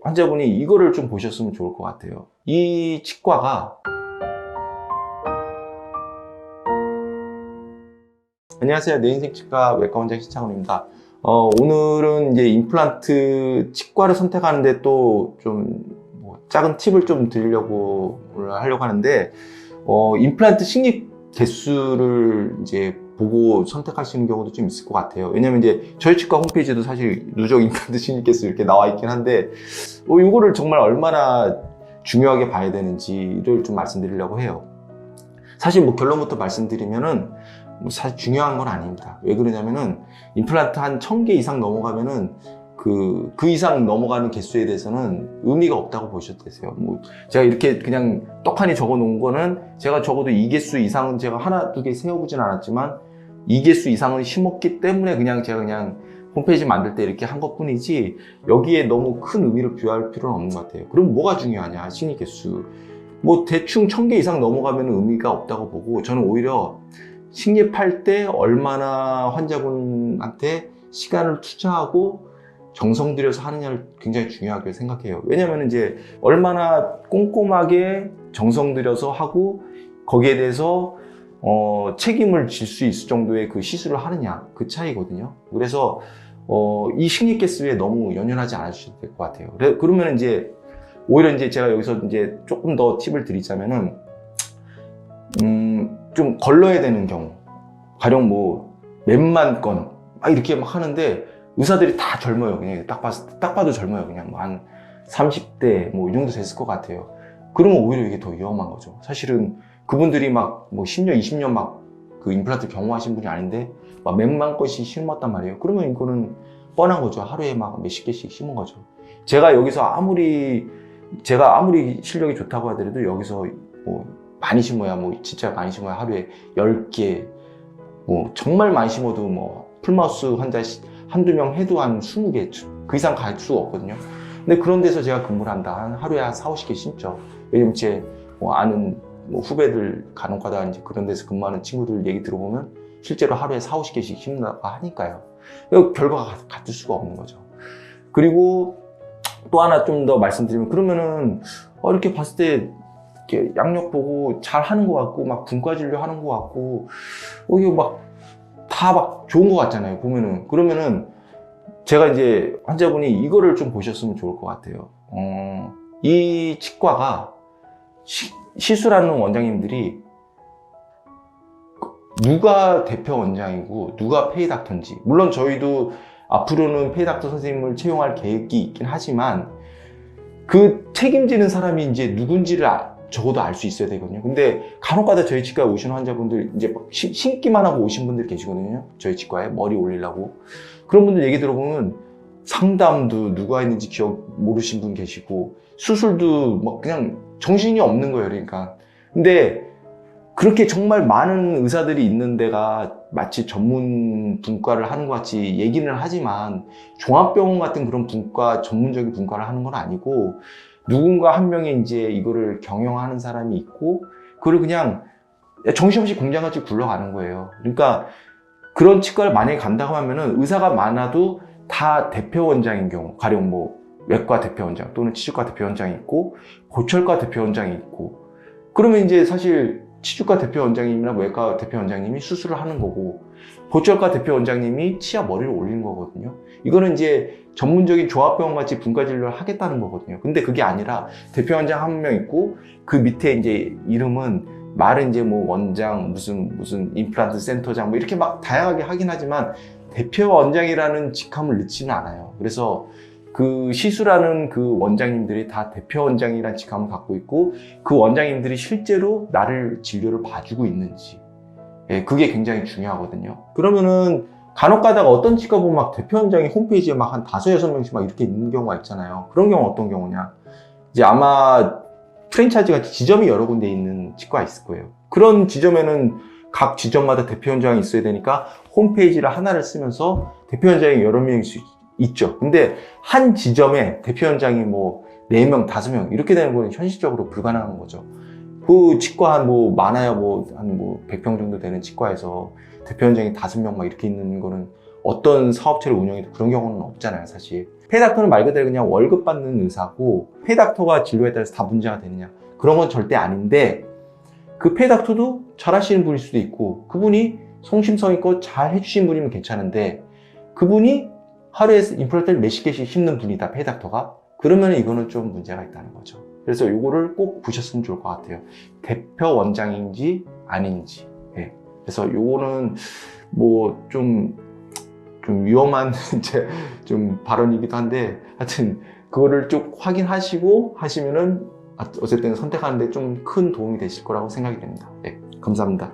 환자분이 이거를 좀 보셨으면 좋을 것 같아요. 이 치과가 안녕하세요. 내 인생 치과 외과 원장 신창훈입니다. 오늘은 이제 임플란트 치과를 선택하는데 또 좀 작은 팁을 좀 드리려고 하려고 하는데, 임플란트 식립 개수를 이제 보고 선택하시는 경우도 좀 있을 것 같아요. 왜냐면 이제 저희 치과 홈페이지도 사실 누적 임플란트 식립 개수 이렇게 나와 있긴 한데, 이거를 정말 얼마나 중요하게 봐야 되는지를 좀 말씀드리려고 해요. 사실 뭐 결론부터 말씀드리면은 사실 중요한 건 아닙니다. 왜 그러냐면은 임플란트 한 1000개 이상 넘어가면은 그 이상 넘어가는 개수에 대해서는 의미가 없다고 보셔도 되세요. 뭐 제가 이렇게 그냥 떡하니 적어 놓은 거는 제가 적어도 2개수 이상은 제가 하나, 두 개 세어보진 않았지만 2개수 이상은 심었기 때문에 제가 그냥 홈페이지 만들 때 이렇게 한 것 뿐이지, 여기에 너무 큰 의미를 부여할 필요는 없는 것 같아요. 그럼 뭐가 중요하냐? 식립 개수. 뭐 대충 1000개 이상 넘어가면 의미가 없다고 보고, 저는 오히려 식립할 때 얼마나 환자분한테 시간을 투자하고 정성 들여서 하느냐를 굉장히 중요하게 생각해요. 왜냐면 이제 얼마나 꼼꼼하게 정성 들여서 하고 거기에 대해서 책임을 질 수 있을 정도의 그 시술을 하느냐, 그 차이거든요. 그래서 이 식립 개수에 너무 연연하지 않으셔도 될 것 같아요. 그러면 이제 오히려 이제 제가 여기서 이제 조금 더 팁을 드리자면은 좀 걸러야 되는 경우, 가령 뭐 몇만 건 막 이렇게 막 하는데 의사들이 다 젊어요. 그냥 딱 봐도 젊어요. 그냥 뭐 한 30대 뭐 이 정도 됐을 것 같아요. 그러면 오히려 이게 더 위험한 거죠. 사실은 그분들이 막 뭐 10년, 20년 막 그 임플란트 경험하신 분이 아닌데 막 몇만 건씩 심었단 말이에요. 그러면 이거는 뻔한 거죠. 하루에 막 몇십 개씩 심은 거죠. 제가 아무리 실력이 좋다고 하더라도 여기서 뭐 많이 심어야, 뭐 진짜 많이 심어야 하루에 10개, 뭐 정말 많이 심어도 뭐 풀마우스 환자 한두 명 해도 한 20개, 그 이상 갈 수가 없거든요. 근데 그런 데서 제가 근무를 한다. 하루에 한 4, 50개 심죠. 왜냐면 제 아는 후배들 간혹가다 이제 그런 데서 근무하는 친구들 얘기 들어보면 실제로 하루에 4, 50개씩 심는다고 하니까요. 결과가 같을 수가 없는 거죠. 그리고 또 하나 좀 더 말씀드리면, 그러면은 이렇게 봤을 때 이렇게 양력 보고 잘 하는 것 같고, 막 분과 진료 하는 것 같고, 이게 다 좋은 것 같잖아요, 보면은. 그러면은 제가 이제 환자분이 이거를 좀 보셨으면 좋을 것 같아요. 이 치과가 시술하는 원장님들이 누가 대표 원장이고 누가 페이닥터인지, 물론 저희도 앞으로는 페이닥터 선생님을 채용할 계획이 있긴 하지만 그 책임지는 사람이 이제 누군지를 적어도 알 수 있어야 되거든요. 근데 간혹가다 저희 치과에 오시는 환자분들, 이제 심기만 하고 오신 분들 계시거든요. 저희 치과에 머리 올리려고. 그런 분들 얘기 들어보면 상담도 누가 했는지 기억 모르신 분 계시고, 수술도 막 그냥 정신이 없는 거예요. 그러니까. 근데 그렇게 정말 많은 의사들이 있는 데가 마치 전문 분과를 하는 것 같이 얘기는 하지만, 종합병원 같은 그런 전문적인 분과를 하는 건 아니고, 누군가 한 명이 이제 이거를 경영하는 사람이 있고, 그걸 그냥 정신없이 공장같이 굴러가는 거예요. 그러니까 그런 치과를 만약에 간다고 하면은 의사가 많아도 다 대표 원장인 경우, 가령 뭐 외과 대표 원장 또는 치주과 대표 원장이 있고, 고철과 대표 원장이 있고, 그러면 이제 사실 치주과 대표 원장님이나 외과 대표 원장님이 수술을 하는 거고, 고철과 대표 원장님이 치아 머리를 올리는 거거든요. 이거는 이제 전문적인 조합병원 같이 분과 진료를 하겠다는 거거든요. 근데 그게 아니라 대표 원장 한 명 있고, 그 밑에 이제 말은 이제 뭐 원장, 무슨 임플란트 센터장 뭐 이렇게 막 다양하게 하긴 하지만 대표 원장이라는 직함을 넣지는 않아요. 그래서 그 시술하는 그 원장님들이 다 대표 원장이라는 직함을 갖고 있고, 그 원장님들이 실제로 나를 진료를 봐주고 있는지, 그게 굉장히 중요하거든요. 그러면은 간혹 가다가 어떤 치과 보면 막 대표 원장이 홈페이지에 막 한 5, 6명씩 막 이렇게 있는 경우가 있잖아요. 그런 경우는 어떤 경우냐, 이제 아마 프랜차이즈 같이 지점이 여러 군데 있는 치과가 있을 거예요. 그런 지점에는 각 지점마다 대표 원장이 있어야 되니까 홈페이지를 하나를 쓰면서 대표 원장이 여러 명일 수 있죠. 근데 한 지점에 대표 원장이 뭐 4명, 5명 이렇게 되는 거는 현실적으로 불가능한 거죠. 그 치과 한 많아야 한 100평 정도 되는 치과에서 대표 원장이 5명 막 이렇게 있는 거는 어떤 사업체를 운영해도 그런 경우는 없잖아요, 사실. 페이닥터는 말 그대로 그냥 월급 받는 의사고, 페이닥터가 진료에 따라서 다 문제가 되느냐, 그런 건 절대 아닌데, 그 페이닥터도 잘 하시는 분일 수도 있고, 그분이 성심성의껏 잘 해주신 분이면 괜찮은데, 그분이 하루에 임플란트를 몇십 개씩 심는 분이다, 페이닥터가. 그러면 이거는 좀 문제가 있다는 거죠. 그래서 이거를 꼭 보셨으면 좋을 것 같아요. 대표 원장인지 아닌지. 네. 그래서 이거는 뭐 좀 위험한 이제 좀 발언이기도 한데, 하여튼 그거를 쭉 확인하시고 하시면은 어쨌든 선택하는데 좀 큰 도움이 되실 거라고 생각이 됩니다. 네, 감사합니다.